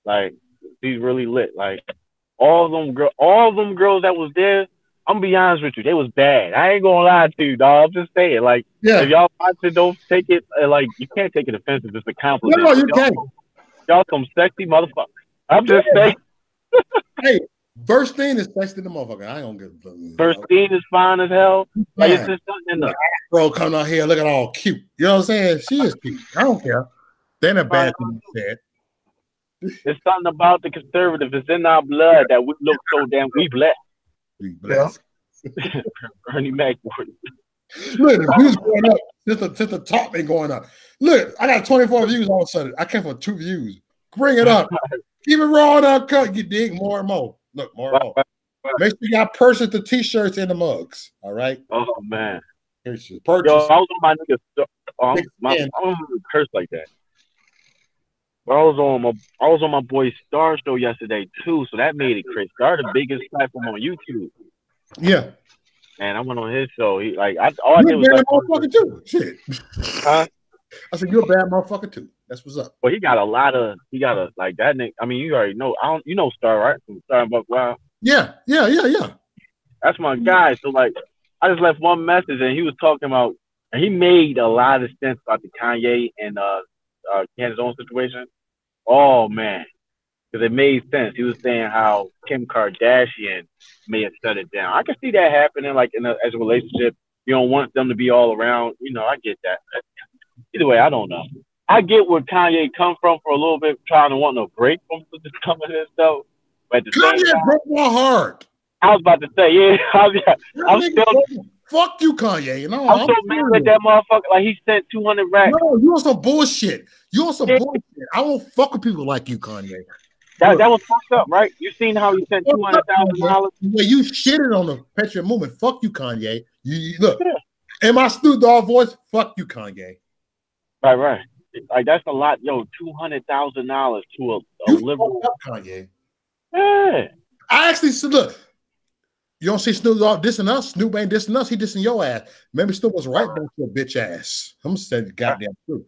Like she's really lit. Like all them girls that was there. I'm gonna be honest with you, they was bad. I ain't gonna lie to you, dog. I'm just saying, like, if y'all watch it, don't take it like you can't take it offensive. It's a compliment. No, you can't. Y'all some sexy motherfuckers. I'm just saying. Hey, Verstein is sexy the motherfucker. I ain't gonna get Verstein is fine as hell. Like, it's just something in the bro coming out here looking all cute. You know what I'm saying? She is cute. I don't care. They're not bad thing said. There's something about the conservative. It's in our blood that we look so damn we blessed. Yeah. Bernie Mac. Look, the views going up since the top ain't going up. Look, I got 24 views all of a sudden. I came for 2 views. Bring it up. Keep it raw and uncut. You dig more and more. Look, more and more. Make sure you got purses, the t-shirts, and the mugs. All right. Oh man. Here's your purchase. Yo, I was on my nigga. I don't curse like that. But I was on my boy Star show yesterday too, so that made it crazy. Star the biggest platform on YouTube. Yeah. And I went on his show. He like I did was like, motherfucker too. Shit. Huh? I said you're a bad motherfucker too. That's what's up. Well, he got a like that nigga. I mean, you already know. You know Star, right? From Star and Buck Wild. Yeah. That's my guy. So like, I just left one message, and he was talking about, and he made a lot of sense about the Kanye and Candace Owens situation. Oh man, because it made sense. He was saying how Kim Kardashian may have shut it down. I can see that happening, like as a relationship. You don't want them to be all around. You know, I get that. Either way, I don't know. I get where Kanye come from for a little bit, trying to want no break from some of this stuff. But at the Kanye same time, broke my heart. I was about to say, yeah, I'm still. Fuck you, Kanye. No, I'm so mad at that motherfucker. Like he sent 200 racks. No, you on some bullshit. You on some bullshit. I won't fuck with people like you, Kanye. That was fucked up, right? You seen how he sent $200,000? Yeah, you shitted on the Patriot movement. Fuck you, Kanye. You look. In my Snoop Dogg voice, fuck you, Kanye. Right. Like that's a lot, yo. $200,000 to a liberal Kanye. Yeah. I actually said, look. You don't see Snoop Dogg dissing us. Snoop ain't dissing us. He dissing your ass. Maybe Snoop was right about your bitch ass. I'm saying the goddamn truth.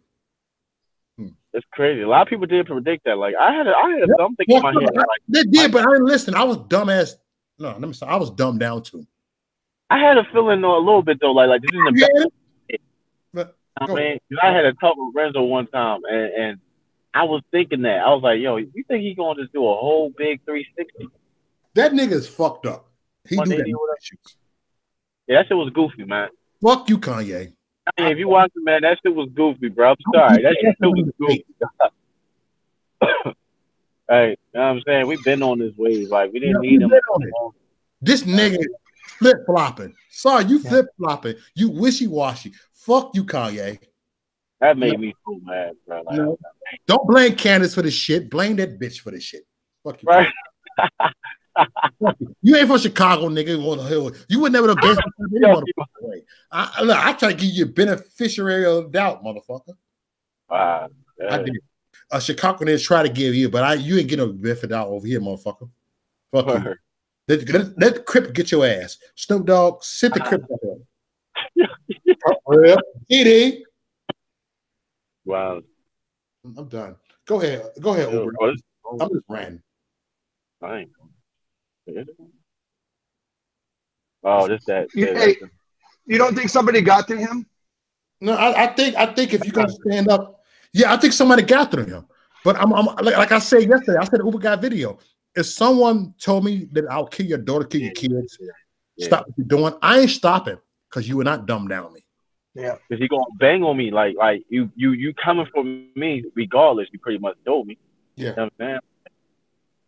It's crazy. A lot of people did predict that. Like I had something in my head. Like, they did, but I didn't listen. I was dumbass. No, let me say I was dumbed down too. I had a feeling though, a little bit though, like this isn't the best. I mean, I had a talk with Renzo one time, and I was thinking that I was like, yo, you think he's gonna just do a whole big 360? That nigga is fucked up. He do that. Yeah, that shit was goofy, man. Fuck you, Kanye. If you watch it, man, that shit was goofy, bro. I'm sorry. That shit was goofy. Hey, you know what I'm saying? We've been on this wave. Like, we didn't need him. This nigga flip-flopping. Sorry, you flip-flopping. You wishy-washy. Fuck you, Kanye. That made me so mad, bro. Like, no. Don't blame Candace for this shit. Blame that bitch for this shit. Fuck you. Right. You ain't from Chicago, nigga. You would never have guessed anyone. I try to give you a beneficiary of doubt, motherfucker. Wow. I did. Chicago didn't try to give you, but you ain't get no benefit out over here, motherfucker. Fuck you. Let the Crip get your ass. Snoop Dogg, sit the Crip up. Diddy. Wow. I'm done. Go ahead, Uber. I'm just ranting. Fine. Oh, just that. Hey, you don't think somebody got to him? No, I think if you're gonna stand up, yeah, I think somebody got through him. But I'm like I said yesterday, I said the Uber guy video. If someone told me that I'll kill your daughter, kill your kids, stop what you're doing, I ain't stopping because you will not dumb down me. Yeah, because he gonna bang on me like you coming for me regardless. You pretty much told me. Yeah. You know what I'm saying?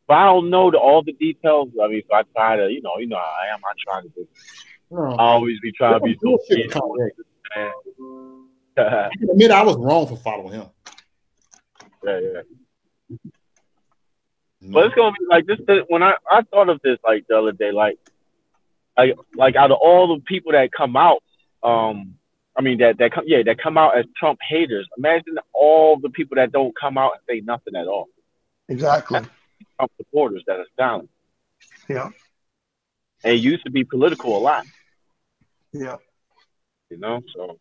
but I don't know all the details. I mean, so I try to, you know how I am. I try to just No, always be trying to be so bullshit with faithful. Kanye. Yeah, I can admit I was wrong for following him. yeah. No. But it's gonna be like this. When I thought of this like the other day, like out of all the people that come out, I mean that come out as Trump haters. Imagine all the people that don't come out and say nothing at all. Exactly. That's Trump supporters that are silent. Yeah. And it used to be political a lot, Yeah. you know. So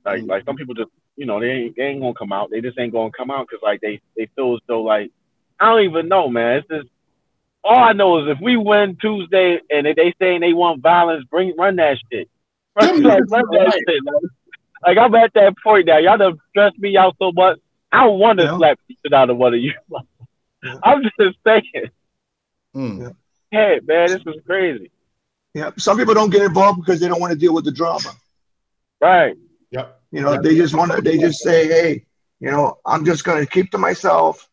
like some people just they ain't gonna come out. They just ain't gonna come out because like they feel as though like I don't even know, man. It's just all I know is if we win Tuesday and if they saying they want violence, run that shit. Run that shit. Like I'm at that point now. Y'all done stressed me out so much. I want to slap the shit out of one of you. I'm just saying. Hey, man, this is crazy. Yeah. Some people don't get involved because they don't want to deal with the drama. Right. Yep. You know, they just say, hey, I'm just going to keep to myself.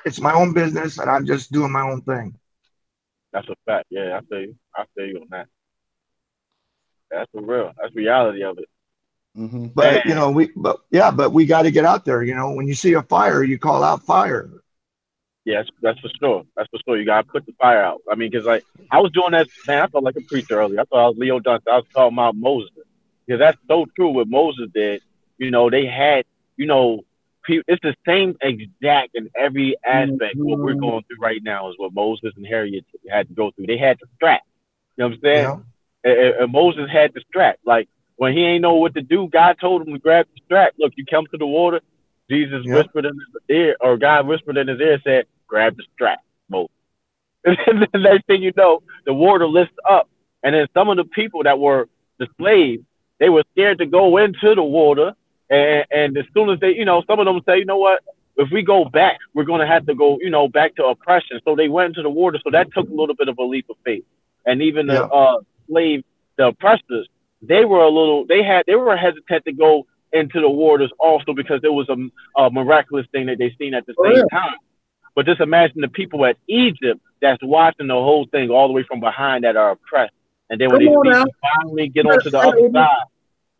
It's my own business and I'm just doing my own thing. That's a fact. Yeah, I feel you on that. That's for real. That's reality of it. Mm-hmm. But but we got to get out there. When you see a fire, you call out fire. Yeah, that's for sure. That's for sure. You gotta put the fire out. I mean, because like I was doing that, man. I felt like a preacher earlier. I thought I was Leo Johnson. I was talking about Moses because that's so true. What Moses did, they had, it's the same exact in every aspect. What we're going through right now is what Moses and Harriet had to go through. They had to strap. You know what I'm saying? Yeah. And Moses had to strap. Like when he ain't know what to do, God told him to grab the strap. Look, you come to the water. Jesus whispered in his ear, or God whispered in his ear, said, grab the strap, Moses. And the next thing you know, the water lifts up. And then some of the people that were the slaves, they were scared to go into the water. And as soon as they, some of them say, you know what, if we go back, we're going to have to go, back to oppression. So they went into the water. So that took a little bit of a leap of faith. And even the slave, the oppressors, they were hesitant to go into the waters also because there was a miraculous thing that they seen at the same time. But just imagine the people at Egypt that's watching the whole thing all the way from behind that are oppressed. And then when they finally get onto the other side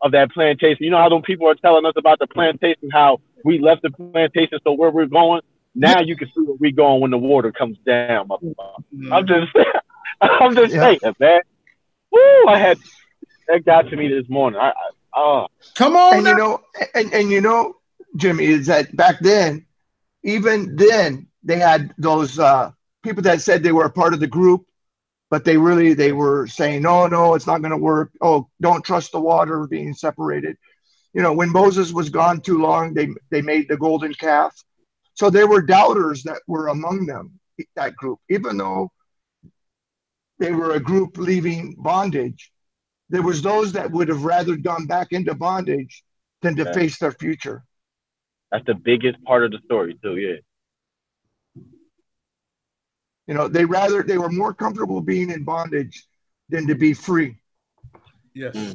of that plantation, you know how those people are telling us about the plantation, how we left the plantation, so where we're going, now you can see where we're going when the water comes down. I'm just saying, man. Woo, that got to me this morning. Come on, and Jimmy, is that back then, even then, they had those people that said they were a part of the group, but they were saying, no, it's not going to work. Oh, don't trust the water being separated. When Moses was gone too long, they made the golden calf. So there were doubters that were among them, that group, even though they were a group leaving bondage. There was those that would have rather gone back into bondage than to face their future. That's the biggest part of the story too, yeah. They were more comfortable being in bondage than to be free. Yes.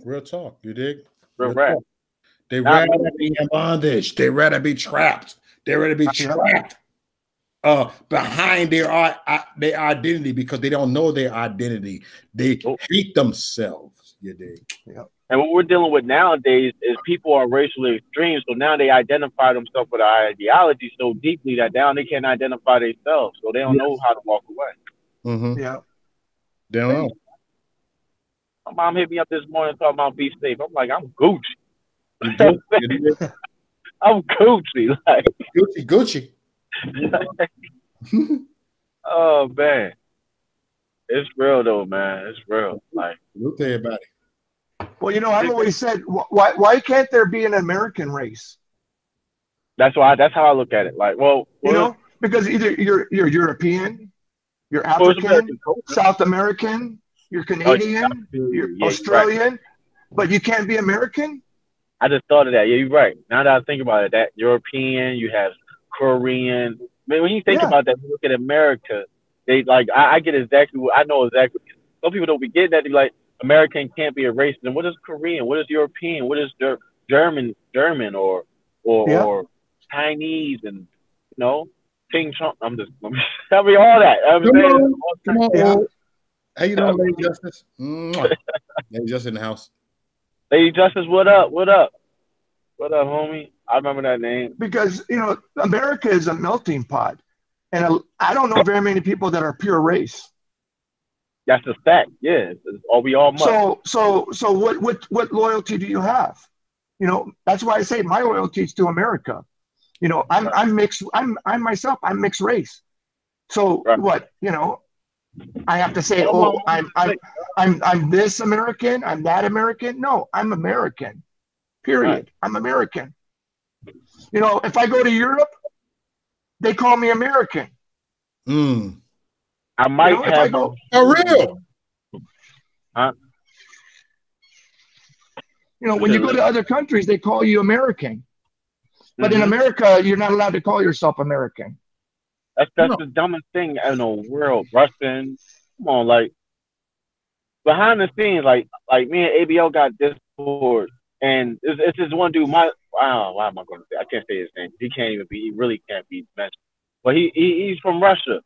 Real talk, you dig? Real rap. They rather be in bondage. They rather be trapped. They rather be trapped behind their identity because they don't know their identity. They hate themselves, you dig? Yeah. And what we're dealing with nowadays is people are racially extreme, so now they identify themselves with our ideology so deeply that now they can't identify themselves, so they don't know how to walk away. Mm-hmm. Yeah. They don't know. My mom hit me up this morning talking about be safe. I'm like, I'm Gucci. I'm Gucci. Like Gucci. Oh, man. It's real, though, man. It's real. Like, we'll tell you about it. Well, I've always said, why can't there be an American race? That's how I look at it. Like, because either you're European, you're African, South American, you're Canadian, you're Australian, right. But you can't be American. I just thought of that. Yeah, you're right. Now that I think about it, that European, you have Korean. I mean, when you think about that, you look at America. They like I get exactly what I know exactly. Some people don't be getting that. They're like, American can't be a race. And what is Korean? What is European? What is German or Chinese and King Trump. I'm just tell me all that. Come on, Yeah. how you doing, Lady Justice? Lady Justice in the house. Lady Justice, what up? What up? What up, homie? I remember that name. Because America is a melting pot, and I don't know very many people that are pure race. That's a fact. Yeah, we all must. So what loyalty do you have? That's why I say my loyalty is to America. I'm mixed. I'm myself. I'm mixed race. So Right. what? I have to say, oh, I'm this American. I'm that American. No, I'm American. Period. Right. I'm American. If I go to Europe, they call me American. I might have. For real. Huh? When you go to other countries, they call you American. But in America, you're not allowed to call yourself American. That's the dumbest thing in the world. Russian, come on, like behind the scenes, like me and ABL got Discord, and it's this one dude. Why am I going to say? I can't say his name. He really can't be mentioned. But he's from Russia,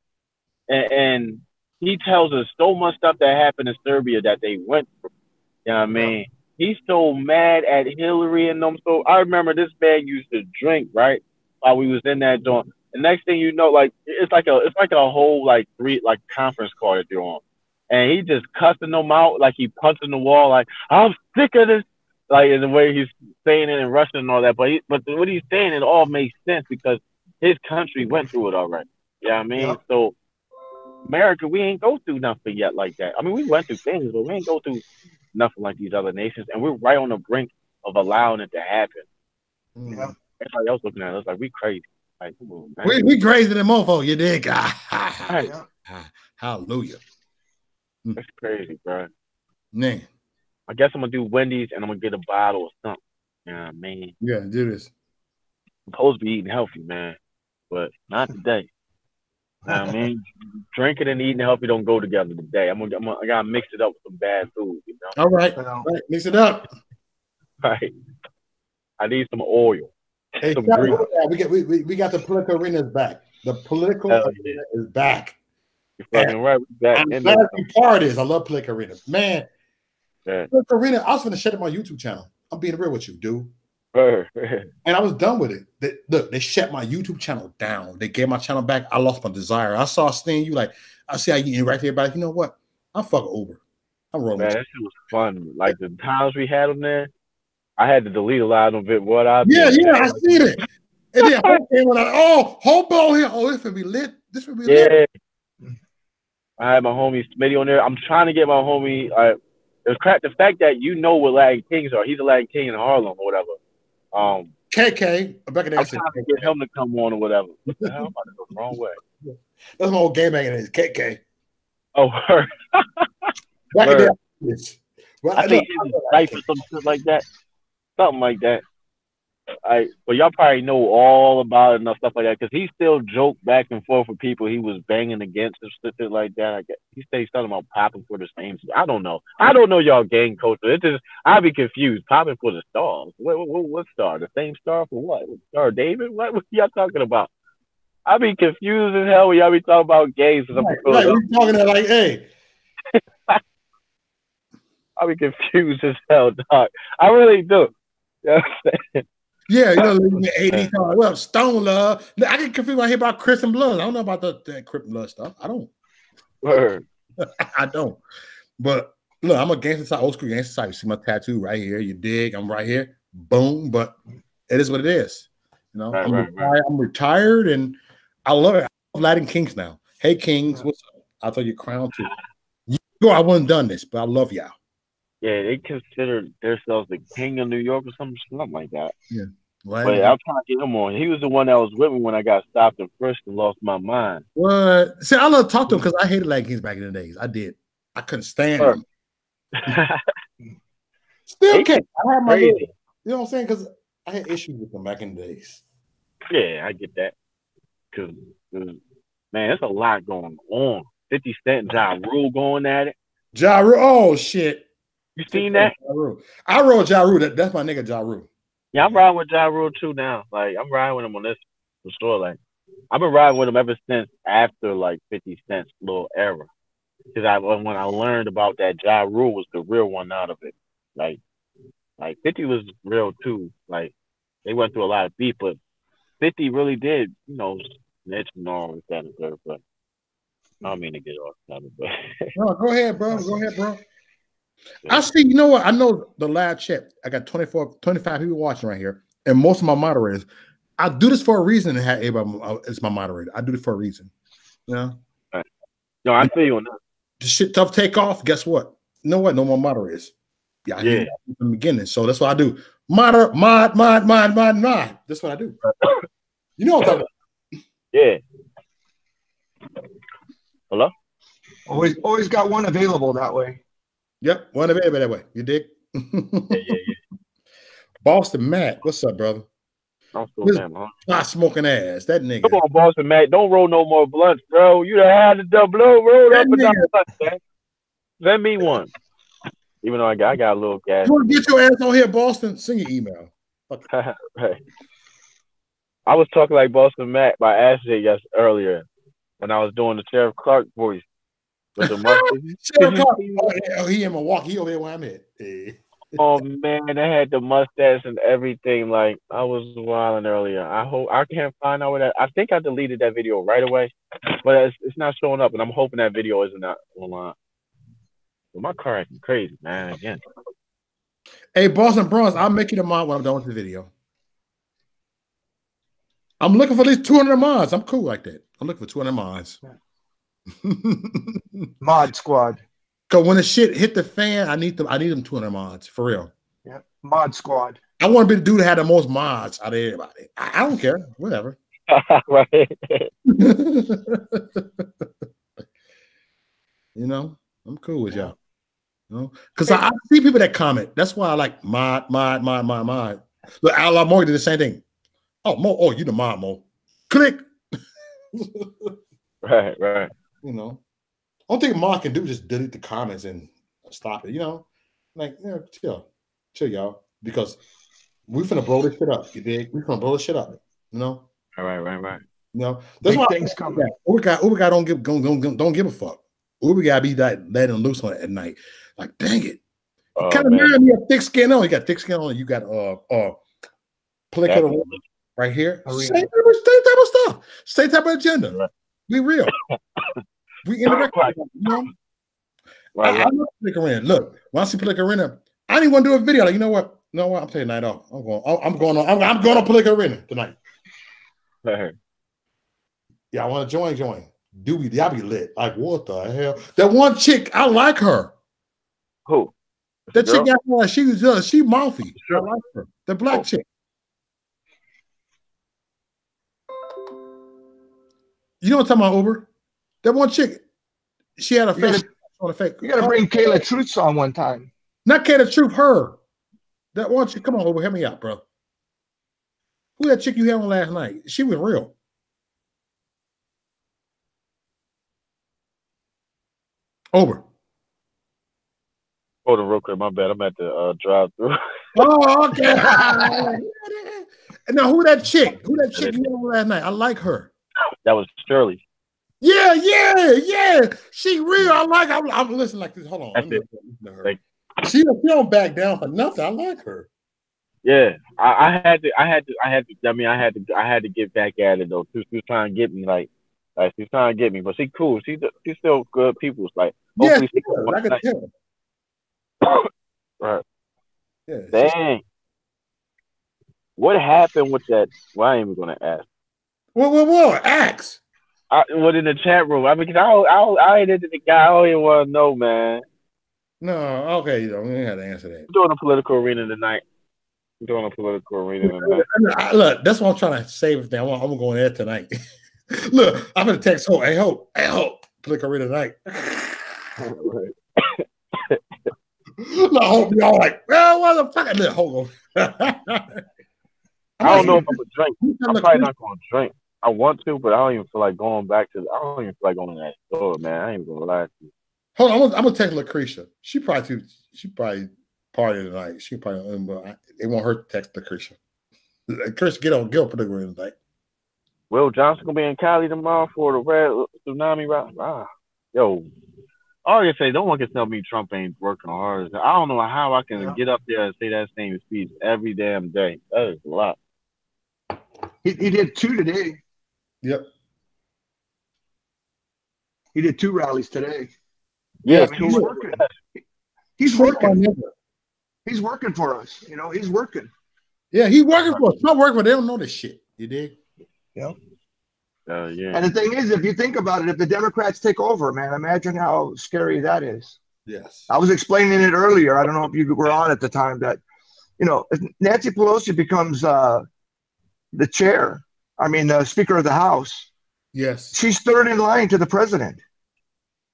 and he tells us so much stuff that happened in Serbia that they went through. You know what I mean? He's so mad at Hillary and them. So I remember this man used to drink right while we was in that joint. The next thing you know, like it's like a whole conference call that you're on, and he just cussing them out like he punching the wall. Like I'm sick of this, like in the way he's saying it in Russian and all that. But what he's saying, it all makes sense because his country went through it already. You know what I mean? Yep. So America, we ain't go through nothing yet like that. I mean, we went through things, but we ain't go through nothing like these other nations, and we're right on the brink of allowing it to happen. Yeah. Everybody else looking at us like we crazy. Like, come on, man. We crazy than mofo, you dig? Right. Hallelujah. That's crazy, bro. Man. I guess I'm gonna do Wendy's and I'm gonna get a bottle or something. You know what I mean? Yeah, do this. I'm supposed to be eating healthy, man, but not today. You know what I mean? Drinking and eating healthy don't go together today. I gotta mix it up with some bad food, you know? All right. All right. Mix it up. Right. I need some oil. Hey, some we got the political arenas back. The political arena is back. You're fucking right. I'm glad you part is. I love political arena. Man, political arena, I was going to shut up my YouTube channel. I'm being real with you, dude. And I was done with it. They shut my YouTube channel down. They gave my channel back. I lost my desire. I saw Sting, you like, I see how you interact with everybody. You know what? I'm fucking over. I'm rolling. Man, that shit was fun. Like the times we had them there, I had to delete a lot of it. I seen it. And then Hope came on. Hope on here. Oh, this would be lit. This would be lit. I had my homie Smitty on there. I'm trying to get my homie. The fact that you know what Latin Kings are. He's a Latin King in Harlem or whatever. KK. I'm trying to get him to come on or whatever. What the hell? I'm about to go the wrong way. That's my old game back in the days. KK. Oh, back in the days. I think he was right for some shit like that. Something like that. But y'all probably know all about it and stuff like that because he still joked back and forth with people he was banging against and shit like that. I guess he said something about popping for the same. I don't know. I don't know y'all gang culture. It's just I'd be confused. Popping for the stars. What star? The same star for what? Star David? What y'all talking about? I'd be confused as hell when y'all be talking about gays. Right, we're talking to like, hey. I'd be confused as hell, dog. I really do. You know what I'm saying? Yeah, you know, in the 80s, well, Stone Love. I get confused when I hear about Crips and Blood. I don't know about that Crip and Blood stuff. I don't. Word. I don't. But look, I'm a gangster side, old school gangster side. You see my tattoo right here. You dig? I'm right here. Boom. But it is what it is. You know, I'm retired and I love it. I love Latin Kings now. Hey, Kings, what's up? I'll tell you, crown too. I wouldn't done this, but I love y'all. Yeah, they consider themselves the king of New York or something like that. Yeah. But I'm trying to get him on. He was the one that was with me when I got stopped and frisked and lost my mind. What? See, I love to talk to him because I hated Latin Kings back in the days. I did. I couldn't stand them. Still can't. I had my little, you know what I'm saying? Because I had issues with them back in the days. Yeah, I get that. Because, man, there's a lot going on. 50 Cent and Ja Rule going at it. Ja Rule. Oh, shit. You seen that? Ja Rule. I wrote Ja Rule. That's my nigga Ja Rule. Yeah, I'm riding with Ja Rule too now. Like I'm riding with him on this for sure. Like I've been riding with him ever since after like 50 Cent's little era. Because when I learned about that, Ja Rule was the real one out of it. Like 50 was real too. Like they went through a lot of beef, but 50 really did, snitch and all this that and the third. But I don't mean to get off topic, but No, go ahead, bro. Go ahead, bro. I see. You know what? I know the live chat. I got 25 people watching right here, and most of my moderators. I do this for a reason. And have everybody as my moderator. I do it for a reason. You know. Right. No, I feel you on that. The shit tough take off. Guess what? You know what? No more moderators. Yeah. From the beginning. So that's what I do. Mod. That's what I do. You know what I'm talking about. Yeah. Hello? Always got one available that way. Yep, one available that way. You dig? Yeah. Boston Matt, what's up, brother? I'm still damn hungry. Not smoking ass. That nigga. Come on, Boston Matt. Don't roll no more blunts, bro. You done had the double roll up and down the blunt, man. Send me one. Even though I got a little gas. You want to get your ass on here, Boston? Send your email. Right. I was talking like Boston Matt by accident earlier when I was doing the Sheriff Clark voice. With the Sheriff Clark. Oh, he in Milwaukee. He over there where I'm at. Oh man, I had the mustache and everything. Like I was wilding earlier. I hope I can't find out where that. I think I deleted that video right away, but it's not showing up, and I'm hoping that video isn't online. But my car acting crazy, man. Again. Hey, Boston Bronze, I'll make you the mod when I'm done with the video. I'm looking for at least 200 mods. I'm cool like that. I'm looking for 200 mods. Mod squad. Cause when the shit hit the fan, I need them 200 mods for real. Yep. Mod squad. I want to be the dude that had the most mods out of everybody. I don't care. Whatever. Right. You know, I'm cool with y'all. You know, because I see people that comment. That's why I like mod. Look, Outlaw Mo did the same thing. Oh, Mo. Oh, you the mod, Mo. Click. Right. You know, only thing Mark can do is just delete the comments and stop it. You know, like chill, y'all, because we finna blow this shit up. You dig? We finna blow this shit up. You know. Right. You know, that's why things coming. Uber guy don't give a fuck. Uber guy be like letting loose on it at night. Like, dang it. Kind of man, you have thick skin on. You got thick skin on. You got political right here. Same type of stuff. Same type of agenda. Right. We real. We interact. You know. Right. I love Plicarina. Look, when I see Plicarina, I didn't want to do a video. Like, you know what? I'm taking night off. I'm going on Plicarina tonight. Right. Yeah, I want to join. Y'all be lit. Like, what the hell? That one chick, I like her. Who? That chick got one. She mouthy. Sure. I like her. The black chick. You know what I'm talking about, Uber? That one chick. She had a face on the fake. You gotta bring Kayla Truth on one time. Not Kayla Truth, her. That one chick. Come on, Uber, help me out, bro. Who that chick you had on last night? She was real. Over. Hold on real quick. My bad. I'm at the drive-through. Oh, okay. Now, who that chick? Who that chick you had on last night? I like her. That was Shirley. Yeah. She real. I like her. I'm listening like this. Hold on. Listen to her. She don't back down for nothing. I like her. Yeah, I had to get back at it though. She was trying to get me like she's trying to get me, but she's cool. She's still good people. It's like hopefully I can tell. Right. Yeah. Dang. What happened with that? Well, I ain't even gonna ask. What? Ask. What in the chat room? I mean, because I ain't into the guy. I don't even want to know, man. No, okay, you don't have to answer that. I'm doing a political arena tonight. Look, that's what I'm trying to save it down. I'm going there tonight. Look, I'm gonna text Hope. Hey, Hope, political arena tonight. Look, Hope, y'all like, well, what the fuck? Look, hold on. I don't know if I'm gonna drink. I'm probably not gonna drink. I want to, but I don't even feel like going back to. I don't even feel like going to that store, man. I ain't even gonna lie to you. Hold on, I'm gonna text Lucretia. She probably party tonight. She probably but it won't hurt to text the Christian. Christian, get on political arena tonight. Will Johnson gonna be in Cali tomorrow for the Red Tsunami rally. Yo, all I can say, don't want to tell me Trump ain't working hard. I don't know how I can get up there and say that same speech every damn day. That is a lot. He did 2 today. Yep. He did 2 rallies today. Yeah, I mean, he's working. He's working. He's working for us. You know, he's working. Yeah, he's working for us. Not working for. They don't know this shit. You dig? Yep. Yeah. And the thing is, if you think about it, if the Democrats take over, man, imagine how scary that is. Yes. I was explaining it earlier. I don't know if you were on at the time that, you know, if Nancy Pelosi becomes the Speaker of the House. Yes. She's third in line to the president.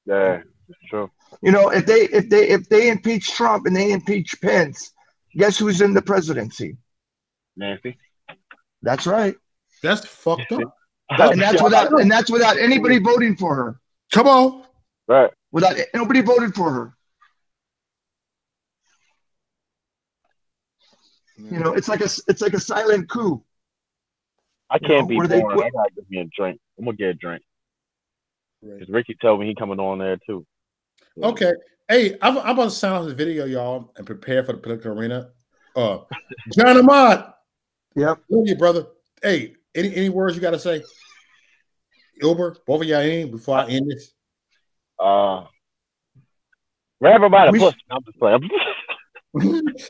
Yeah, it's true. You know, if they impeach Trump and they impeach Pence, guess who's in the presidency? Nancy. That's right. That's fucked up. And that's without anybody voting for her. Come on. Right. Without nobody voted for her. You know, it's like a silent coup. I can't be born. I gotta give me a drink. I'm gonna get a drink. Because Ricky told me he coming on there too. So. Okay. Hey, I'm about to sign off the video, y'all, and prepare for the political arena. John Ahmad. Yep. Love you, brother. Hey, any words you gotta say? Uber, both of y'all in before I end this. Grab her by the pussy. I'm just playing.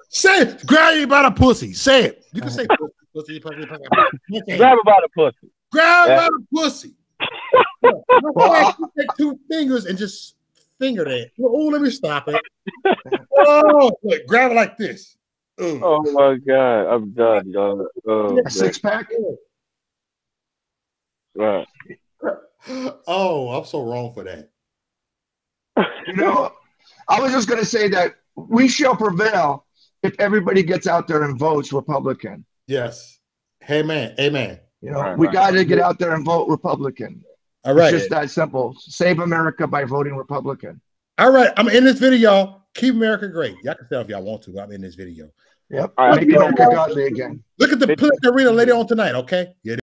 Say it. Grab you by the pussy. Say it. You can say pussy. Grab her by the pussy. Grab her by the pussy. Take 2 fingers and just finger that. Oh, let me stop it. Oh, look, grab it like this. Ooh. Oh my God, I'm done, y'all. Oh, a 6-pack. Right. Oh, I'm so wrong for that. You know, I was just going to say that we shall prevail if everybody gets out there and votes Republican. Yes. Amen. Amen. You know, we got to get out there and vote Republican. All right. It's just that simple. Save America by voting Republican. All right. I'm in this video, y'all. Keep America great. Y'all can tell if y'all want to. I'm in this video. Yep. Make America godly again. Look at the political arena later on tonight, okay? Yeah.